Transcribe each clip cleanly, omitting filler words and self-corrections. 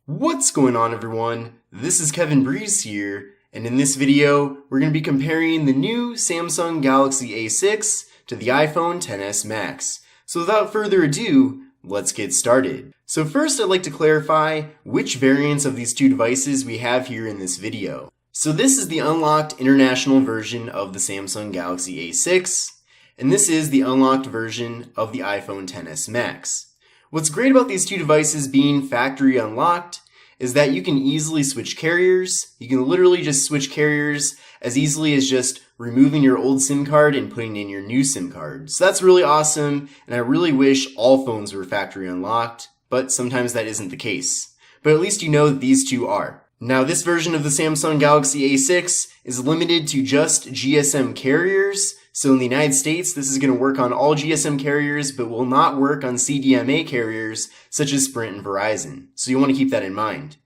What's going on, everyone? This is Kevin Breeze here, and in this video, we're going to be comparing the new Samsung Galaxy A6 to the iPhone XS Max. So without further ado, let's get started. So first, I'd like to clarify which variants of these two devices we have here in this video. So this is the unlocked international version of the Samsung Galaxy A6, and this is the unlocked version of the iPhone XS Max. What's great about these two devices being factory unlocked is that you can easily switch carriers. You can literally just switch carriers as easily as just removing your old SIM card and putting in your new SIM card. So that's really awesome, and I really wish all phones were factory unlocked, but sometimes that isn't the case. But at least you know that these two are. Now, this version of the Samsung Galaxy A6 is limited to just GSM carriers. So in the United States, this is going to work on all GSM carriers, but will not work on CDMA carriers such as Sprint and Verizon. So you want to keep that in mind.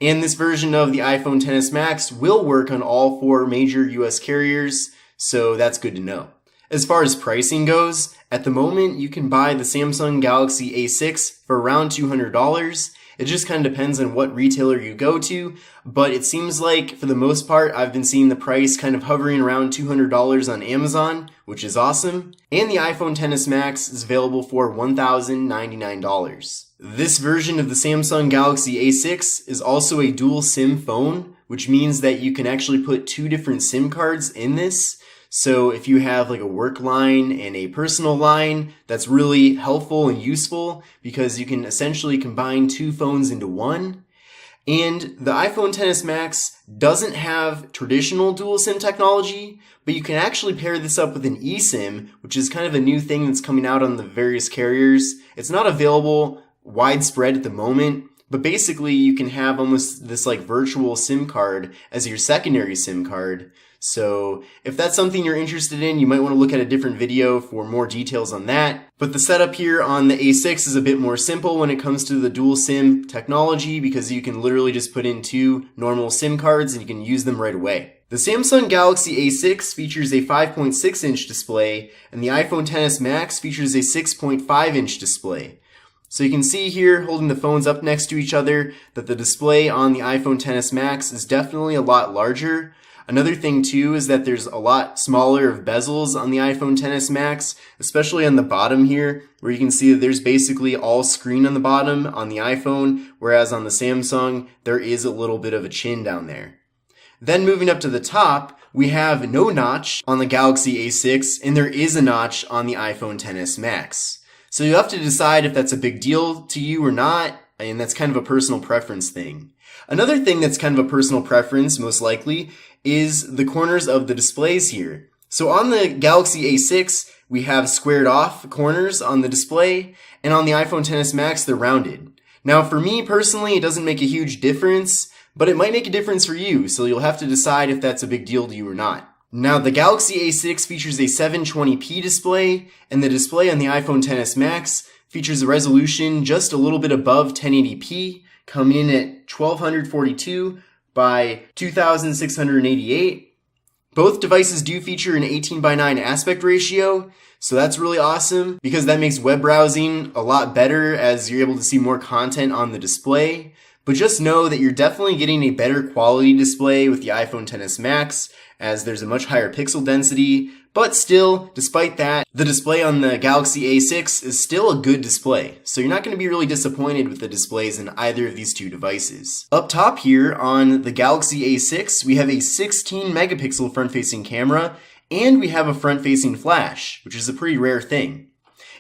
And this version of the iPhone XS Max will work on all 4 major US carriers, so that's good to know. As far as pricing goes, at the moment you can buy the Samsung Galaxy A6 for around $200. It just kind of depends on what retailer you go to, but it seems like for the most part I've been seeing the price kind of hovering around $200 on Amazon, which is awesome. And the iPhone XS Max is available for $1,099. This version of the Samsung Galaxy A6 is also a dual SIM phone, which means that you can actually put 2 different SIM cards in this. So if you have like a work line and a personal line, that's really helpful and useful because you can essentially combine 2 phones into one. And the iPhone XS Max doesn't have traditional dual SIM technology, but you can actually pair this up with an eSIM, which is kind of a new thing that's coming out on the various carriers. It's not available widespread at the moment, but basically you can have almost this like virtual SIM card as your secondary SIM card. So if that's something you're interested in, you might want to look at a different video for more details on that. But the setup here on the A6 is a bit more simple when it comes to the dual SIM technology because you can literally just put in 2 normal SIM cards and you can use them right away. The Samsung Galaxy A6 features a 5.6-inch display and the iPhone XS Max features a 6.5-inch display. So you can see here, holding the phones up next to each other, that the display on the iPhone XS Max is definitely a lot larger. Another thing too is that there's a lot smaller of bezels on the iPhone XS Max, especially on the bottom here, where you can see that there's basically all screen on the bottom on the iPhone, whereas on the Samsung, there is a little bit of a chin down there. Then moving up to the top, we have no notch on the Galaxy A6, and there is a notch on the iPhone XS Max. So you have to decide if that's a big deal to you or not, and that's kind of a personal preference thing. Another thing that's kind of a personal preference, most likely, is the corners of the displays here. So on the Galaxy A6, we have squared off corners on the display, and on the iPhone XS Max, they're rounded. Now for me personally, it doesn't make a huge difference, but it might make a difference for you, so you'll have to decide if that's a big deal to you or not. Now the Galaxy A6 features a 720p display, and the display on the iPhone XS Max features a resolution just a little bit above 1080p, coming in at 1242 by 2688. Both devices do feature an 18:9 aspect ratio, so that's really awesome because that makes web browsing a lot better as you're able to see more content on the display. But just know that you're definitely getting a better quality display with the iPhone XS Max as there's a much higher pixel density. But still, despite that, the display on the Galaxy A6 is still a good display. So you're not going to be really disappointed with the displays in either of these two devices. Up top here on the Galaxy A6, we have a 16 megapixel front-facing camera and we have a front-facing flash, which is a pretty rare thing.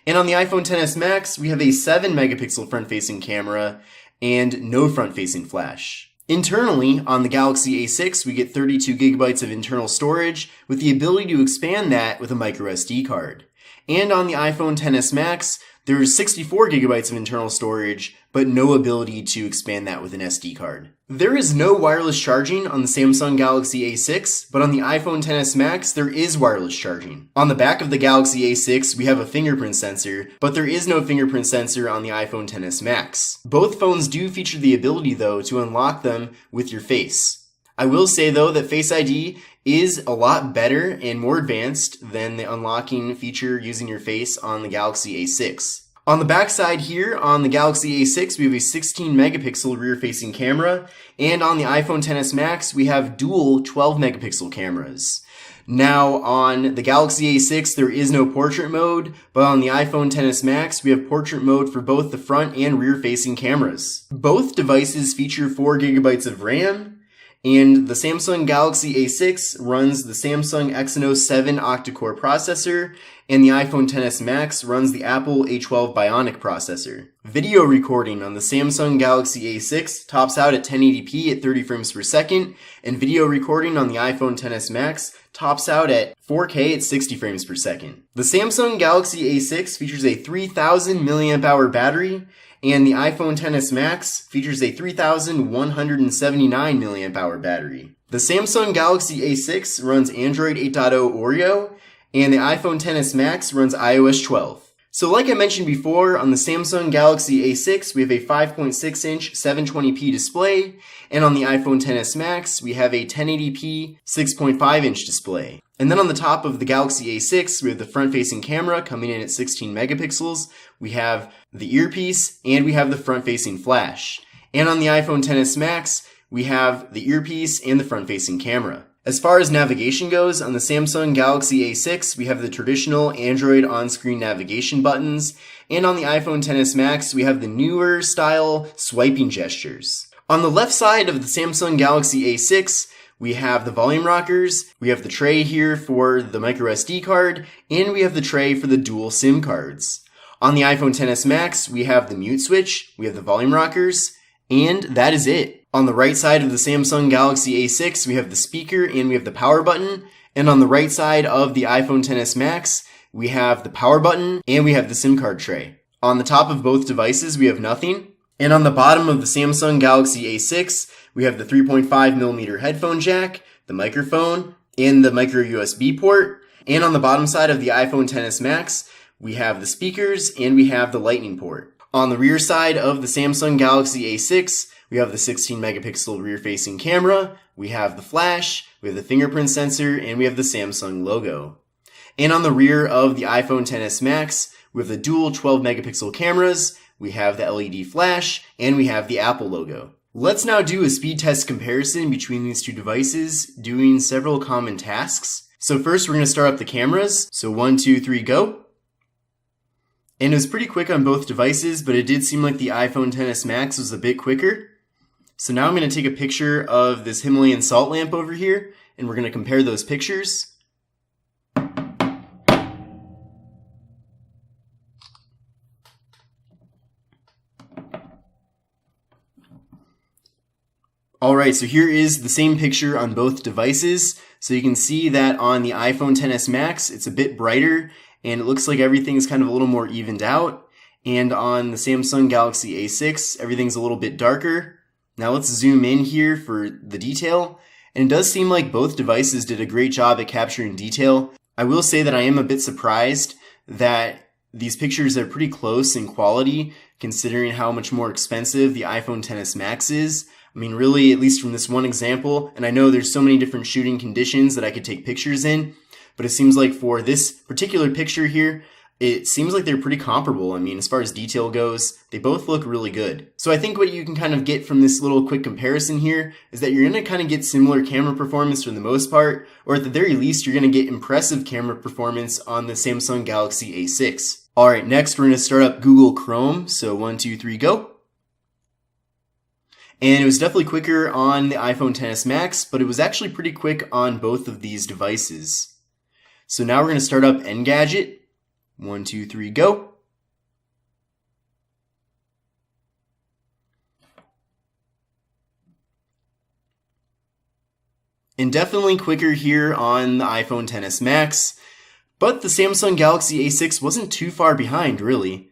And on the iPhone XS Max, we have a 7 megapixel front-facing camera and no front-facing flash. Internally, on the Galaxy A6, we get 32 gigabytes of internal storage with the ability to expand that with a microSD card. And on the iPhone XS Max, there's 64 gigabytes of internal storage, but no ability to expand that with an SD card. There is no wireless charging on the Samsung Galaxy A6, but on the iPhone XS Max, there is wireless charging. On the back of the Galaxy A6, we have a fingerprint sensor, but there is no fingerprint sensor on the iPhone XS Max. Both phones do feature the ability, though, to unlock them with your face. I will say, though, that Face ID is a lot better and more advanced than the unlocking feature using your face on the Galaxy A6. On the back side here, on the Galaxy A6, we have a 16 megapixel rear-facing camera, and on the iPhone XS Max, we have dual 12 megapixel cameras. Now, on the Galaxy A6, there is no portrait mode, but on the iPhone XS Max, we have portrait mode for both the front and rear-facing cameras. Both devices feature 4 gigabytes of RAM, and the Samsung Galaxy A6 runs the Samsung Exynos 7 octa-core processor, and the iPhone XS Max runs the Apple A12 Bionic processor. Video recording on the Samsung Galaxy A6 tops out at 1080p at 30 frames per second, and video recording on the iPhone XS Max tops out at 4K at 60 frames per second. The Samsung Galaxy A6 features a 3000 mAh battery, and the iPhone XS Max features a 3179 mAh battery. The Samsung Galaxy A6 runs Android 8.0 Oreo, and the iPhone XS Max runs iOS 12. So like I mentioned before, on the Samsung Galaxy A6, we have a 5.6-inch 720p display, and on the iPhone XS Max, we have a 1080p 6.5-inch display. And then on the top of the Galaxy A6, we have the front-facing camera coming in at 16 megapixels, we have the earpiece, and we have the front-facing flash. And on the iPhone XS Max, we have the earpiece and the front-facing camera. As far as navigation goes, on the Samsung Galaxy A6, we have the traditional Android on-screen navigation buttons, and on the iPhone XS Max, we have the newer style swiping gestures. On the left side of the Samsung Galaxy A6, we have the volume rockers, we have the tray here for the microSD card, and we have the tray for the dual SIM cards. On the iPhone XS Max, we have the mute switch, we have the volume rockers, and that is it. On the right side of the Samsung Galaxy A6, we have the speaker and we have the power button. And on the right side of the iPhone XS Max, we have the power button and we have the SIM card tray. On the top of both devices, we have nothing. And on the bottom of the Samsung Galaxy A6, we have the 3.5mm headphone jack, the microphone, and the micro USB port. And on the bottom side of the iPhone XS Max, we have the speakers and we have the lightning port. On the rear side of the Samsung Galaxy A6, we have the 16 megapixel rear-facing camera, we have the flash, we have the fingerprint sensor, and we have the Samsung logo. And on the rear of the iPhone XS Max, we have the dual 12 megapixel cameras, we have the LED flash, and we have the Apple logo. Let's now do a speed test comparison between these two devices, doing several common tasks. So first we're going to start up the cameras. So 1, 2, 3, go. And it was pretty quick on both devices, but it did seem like the iPhone XS Max was a bit quicker. So now I'm going to take a picture of this Himalayan salt lamp over here, and we're going to compare those pictures. Alright, so here is the same picture on both devices. So you can see that on the iPhone XS Max, it's a bit brighter, and it looks like everything's kind of a little more evened out. And on the Samsung Galaxy A6, everything's a little bit darker. Now let's zoom in here for the detail. And it does seem like both devices did a great job at capturing detail. I will say that I am a bit surprised that these pictures are pretty close in quality, considering how much more expensive the iPhone XS Max is. I mean, really, at least from this one example, and I know there's so many different shooting conditions that I could take pictures in, but it seems like for this particular picture here, it seems like they're pretty comparable. I mean, as far as detail goes, they both look really good. So I think what you can kind of get from this little quick comparison here is that you're going to kind of get similar camera performance for the most part, or at the very least, you're going to get impressive camera performance on the Samsung Galaxy A6. Alright, next we're going to start up Google Chrome. So 1, 2, 3, go. And it was definitely quicker on the iPhone XS Max, but it was actually pretty quick on both of these devices. So now we're going to start up Engadget. 1, 2, 3, go. And definitely quicker here on the iPhone XS Max, but the Samsung Galaxy A6 wasn't too far behind, really.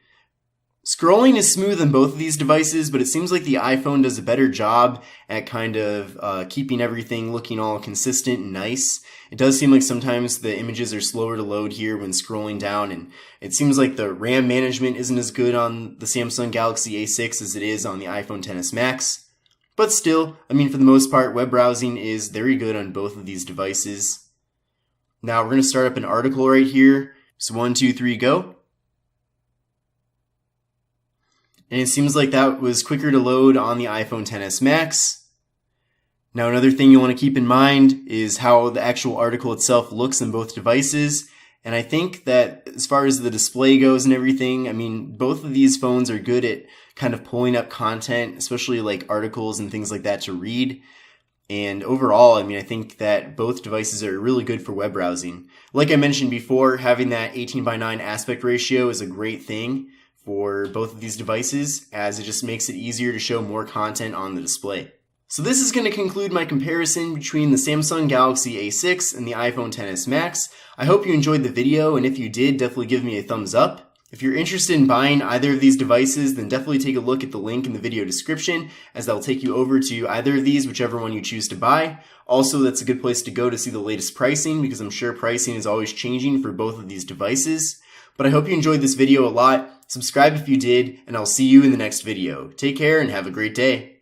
Scrolling is smooth on both of these devices, but it seems like the iPhone does a better job at kind of keeping everything looking all consistent and nice. It does seem like sometimes the images are slower to load here when scrolling down, and it seems like the RAM management isn't as good on the Samsung Galaxy A6 as it is on the iPhone XS Max. But still, I mean, for the most part, web browsing is very good on both of these devices. Now we're going to start up an article right here. So 1, 2, 3, go. And it seems like that was quicker to load on the iPhone XS Max. Now another thing you want to keep in mind is how the actual article itself looks in both devices. And I think that as far as the display goes and everything, I mean, both of these phones are good at kind of pulling up content, especially like articles and things like that to read. And overall, I mean, I think that both devices are really good for web browsing. Like I mentioned before, having that 18:9 aspect ratio is a great thing for both of these devices, as it just makes it easier to show more content on the display. So this is going to conclude my comparison between the Samsung Galaxy A6 and the iPhone XS Max. I hope you enjoyed the video, and if you did, definitely give me a thumbs up. If you're interested in buying either of these devices, then definitely take a look at the link in the video description, as that'll take you over to either of these, whichever one you choose to buy. Also, that's a good place to go to see the latest pricing, because I'm sure pricing is always changing for both of these devices. But I hope you enjoyed this video a lot. Subscribe if you did, and I'll see you in the next video. Take care and have a great day.